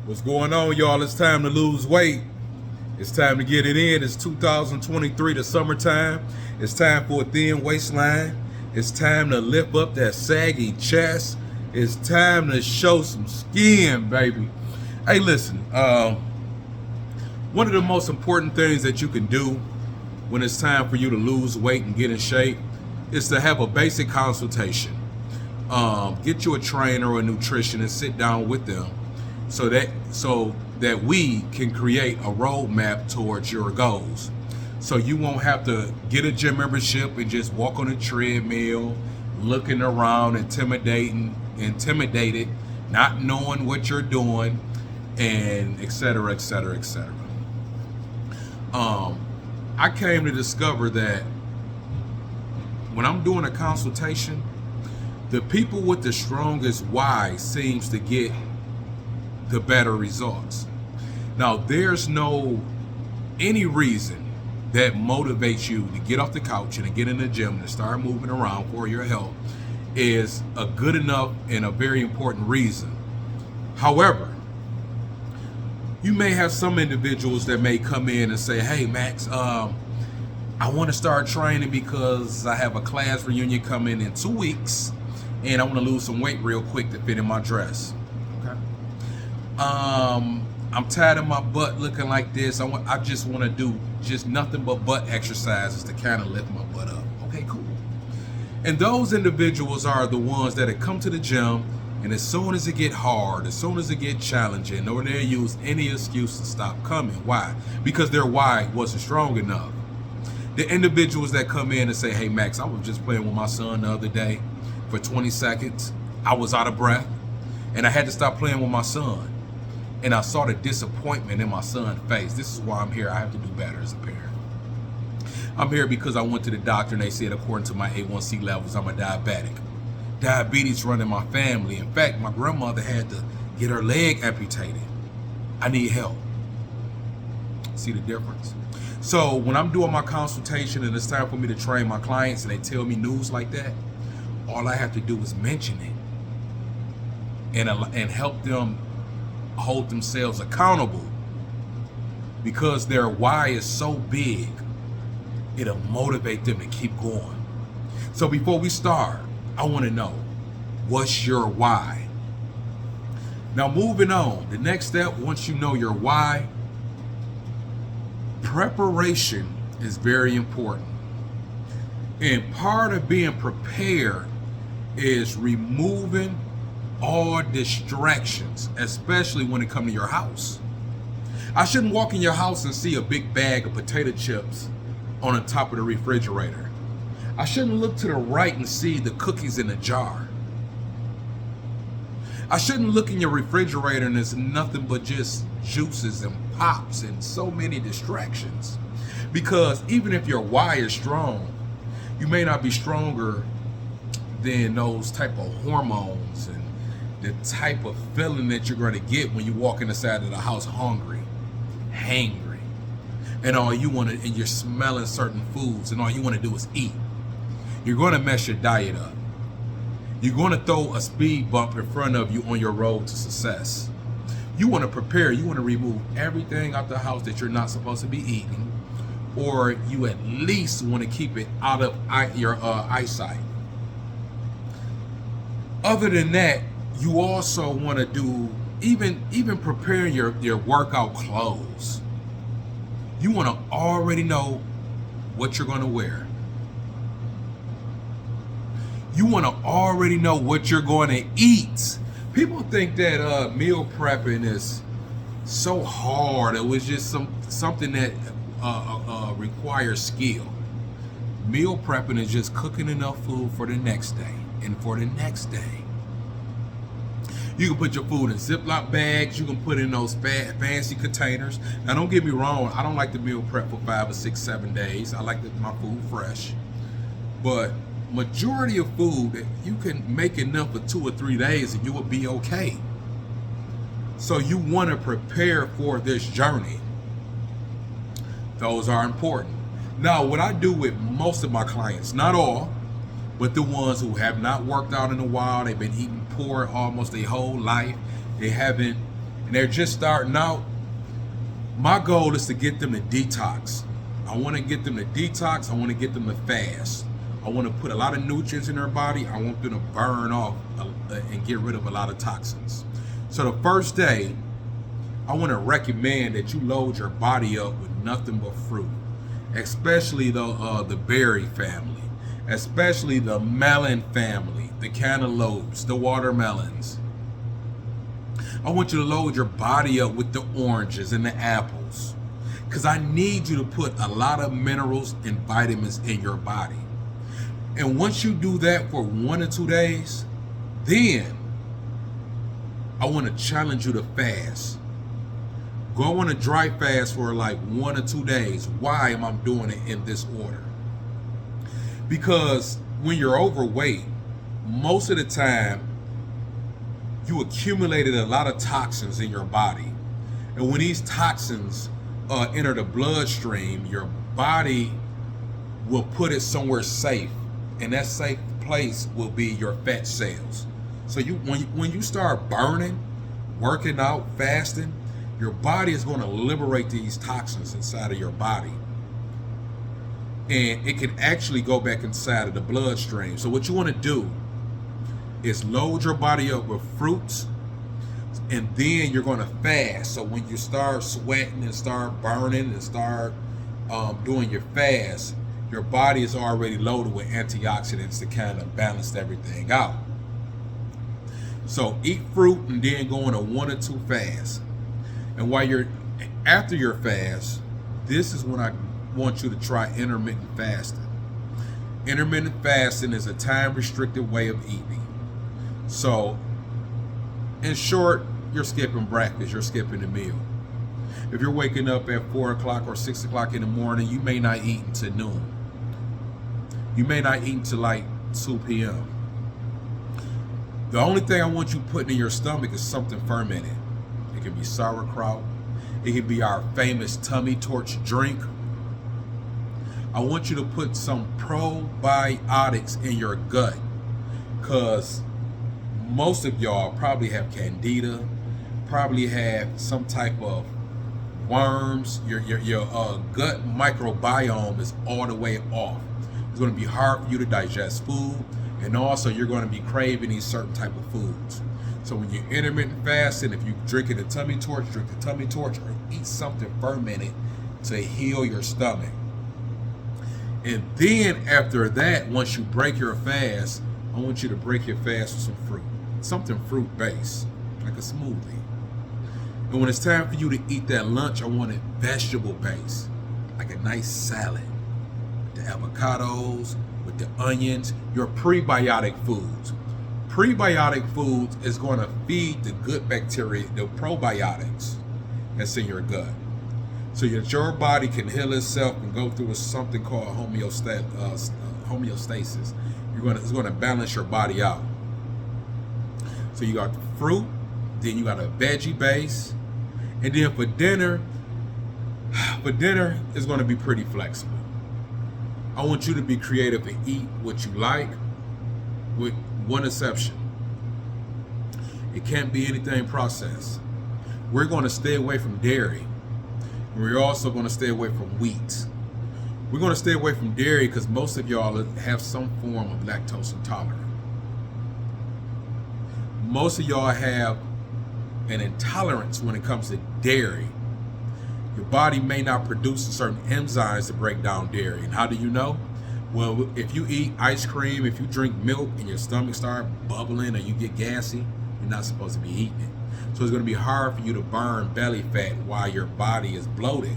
What's going on, y'all? It's time to lose weight. It's time to get it in. It's 2023, the summertime. It's time for a thin waistline. It's time to lift up that saggy chest. It's time to show some skin, baby. Hey, listen. One of the most important things that you can do when it's time for you to lose weight and get in shape is to have a basic consultation. Get you a trainer or a nutritionist, sit down with them so that we can create a roadmap towards your goals. So you won't have to get a gym membership and just walk on a treadmill, looking around, intimidated, not knowing what you're doing, and et cetera, et cetera, et cetera. I came to discover that when I'm doing a consultation, the people with the strongest why seems to get the better results. Now, there's no any reason that motivates you to get off the couch and to get in the gym and start moving around for your health is a good enough and a very important reason. However, you may have some individuals that may come in and say, hey, Max, I want to start training because I have a class reunion coming in 2 weeks and I want to lose some weight real quick to fit in my dress. Okay. I'm tired of my butt looking like this. I just want to do just nothing but butt exercises to kind of lift my butt up. Okay, cool. And those individuals are the ones that have come to the gym, and as soon as it get hard, as soon as it get challenging, or they use any excuse to stop coming. Why? Because their why wasn't strong enough. The individuals that come in and say, hey, Max, I was just playing with my son the other day for 20 seconds. I was out of breath, and I had to stop playing with my son. And I saw the disappointment in my son's face. This is why I'm here. I have to do better as a parent. I'm here because I went to the doctor and they said, according to my A1C levels, I'm a diabetic. Diabetes run in my family. In fact, my grandmother had to get her leg amputated. I need help. See the difference? So when I'm doing my consultation and it's time for me to train my clients and they tell me news like that, all I have to do is mention it and help them hold themselves accountable, because their why is so big, it'll motivate them to keep going. So before we start, I want to know, what's your why? Now, moving on, the next step, once you know your why, preparation is very important. And part of being prepared is removing all distractions, especially when it comes to your house. I shouldn't walk in your house and see a big bag of potato chips on the top of the refrigerator. I shouldn't look to the right and see the cookies in a jar. I shouldn't look in your refrigerator and there's nothing but just juices and pops and so many distractions. Because even if your why is strong, you may not be stronger than those type of hormones and the type of feeling that you're going to get when you walk in the side of the house hungry, hangry, and all you want to, and you're smelling certain foods, and all you want to do is eat. You're going to mess your diet up. You're going to throw a speed bump in front of you on your road to success. You want to prepare. You want to remove everything out the house that you're not supposed to be eating, or you at least want to keep it out of your eyesight. Other than that, you also want to do even preparing your workout clothes. You want to already know what you're going to wear. You want to already know what you're going to eat. People think that meal prepping is so hard. It was just something that requires skill. Meal prepping is just cooking enough food for the next day and for the next day. You can put your food in Ziploc bags. You can put in those fancy containers. Now, don't get me wrong. I don't like to meal prep for 5 or 6, 7 days. I like my food fresh. But majority of food, you can make enough for 2 or 3 days and you will be okay. So you want to prepare for this journey. Those are important. Now, what I do with most of my clients, not all, but the ones who have not worked out in a while, they've been eating poor almost their whole life, they haven't and they're just starting out, my goal is to get them to detox. I want to get them to detox. I want to get them to fast. I want to put a lot of nutrients in their body. I want them to burn off and get rid of a lot of toxins. So the first day, I want to recommend that you load your body up with nothing but fruit, especially the berry family, especially the melon family, the cantaloupes, the watermelons. I want you to load your body up with the oranges and the apples, because I need you to put a lot of minerals and vitamins in your body. And once you do that for 1 or 2 days, then I want to challenge you to fast. Go on a dry fast for like 1 or 2 days. Why am I doing it in this order? Because when you're overweight, most of the time, you accumulated a lot of toxins in your body. And when these toxins enter the bloodstream, your body will put it somewhere safe. And that safe place will be your fat cells. So when you start burning, working out, fasting, your body is going to liberate these toxins inside of your body. And it can actually go back inside of the bloodstream. So what you want to do is load your body up with fruits, and then you're going to fast. So when you start sweating and start burning and start doing your fast, your body is already loaded with antioxidants to kind of balance everything out. So eat fruit and then go on a 1 or 2 fasts. And while after your fast, this is when I want you to try intermittent fasting. Intermittent fasting is a time-restricted way of eating. So, in short, you're skipping breakfast, you're skipping a meal. If you're waking up at 4 o'clock or 6 o'clock in the morning, you may not eat until noon. You may not eat until like 2 p.m. The only thing I want you putting in your stomach is something fermented. It can be sauerkraut. It can be our famous tummy torch drink. I want you to put some probiotics in your gut, because most of y'all probably have candida, probably have some type of worms. Your gut microbiome is all the way off. It's going to be hard for you to digest food, and also you're going to be craving these certain type of foods. So when you're intermittent fasting, if you're drinking the tummy torch, drink the tummy torch, or eat something fermented to heal your stomach. And then after that, once you break your fast, I want you to break your fast with some fruit. Something fruit-based, like a smoothie. And when it's time for you to eat that lunch, I want it vegetable-based, like a nice salad. With the avocados, with the onions, your prebiotic foods. Prebiotic foods is going to feed the good bacteria, the probiotics that's in your gut. So that your body can heal itself and go through something called homeostasis. It's going to balance your body out. So you got the fruit, then you got a veggie base, and then for dinner it's going to be pretty flexible. I want you to be creative and eat what you like, with one exception. It can't be anything processed. We're going to stay away from dairy. We're also going to stay away from wheat. We're going to stay away from dairy because most of y'all have some form of lactose intolerance. Most of y'all have an intolerance when it comes to dairy. Your body may not produce certain enzymes to break down dairy. And how do you know? Well, if you eat ice cream, if you drink milk and your stomach starts bubbling or you get gassy, you're not supposed to be eating it. So it's going to be hard for you to burn belly fat while your body is bloated.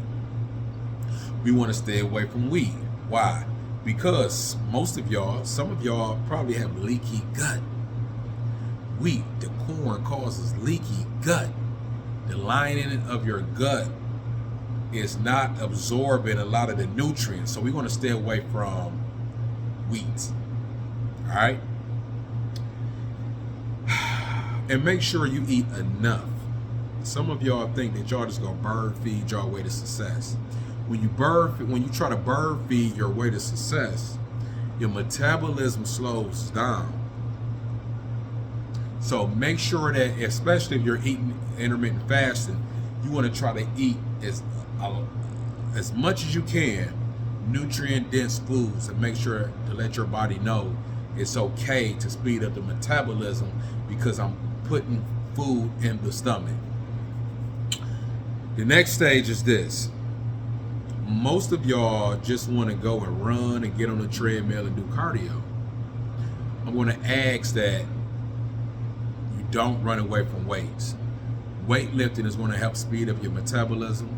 We want to stay away from wheat. Why? Because most of y'all, some of y'all probably have leaky gut. Wheat, the corn, causes leaky gut. The lining of your gut is not absorbing a lot of the nutrients. So we want to stay away from wheat. All right? And make sure you eat enough. Some of y'all think that y'all just gonna bird feed your way to success. When you try to bird feed your way to success, your metabolism slows down. So make sure that, especially if you're eating intermittent fasting, you want to try to eat as much as you can nutrient dense foods, and make sure to let your body know it's okay to speed up the metabolism because I'm putting food in the stomach. The next stage is this. Most of y'all just want to go and run and get on the treadmill and do cardio. I'm going to ask that you don't run away from weights. Weightlifting is going to help speed up your metabolism.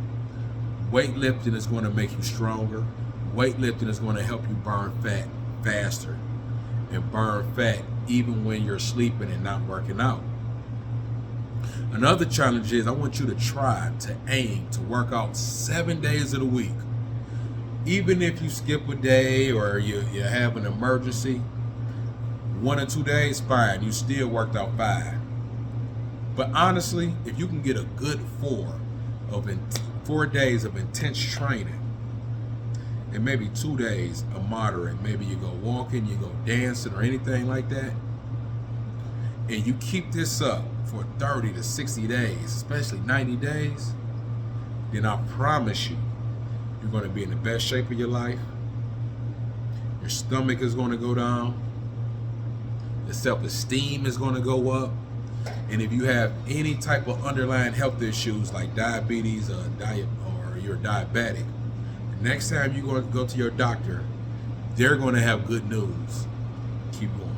Weightlifting is going to make you stronger. Weightlifting is going to help you burn fat faster and burn fat even when you're sleeping and not working out. Another challenge is I want you to try to aim to work out 7 days of the week. Even if you skip a day or you have an emergency, 1 or 2 days, fine, you still worked out 5. But honestly, if you can get a good 4 days of intense training, and maybe 2 days of moderate, maybe you go walking, you go dancing or anything like that, and you keep this up for 30 to 60 days, especially 90 days, then I promise you, you're going to be in the best shape of your life. Your stomach is going to go down. Your self-esteem is going to go up. And if you have any type of underlying health issues like diabetes or you're diabetic, next time you're going to go to your doctor, they're going to have good news. Keep going.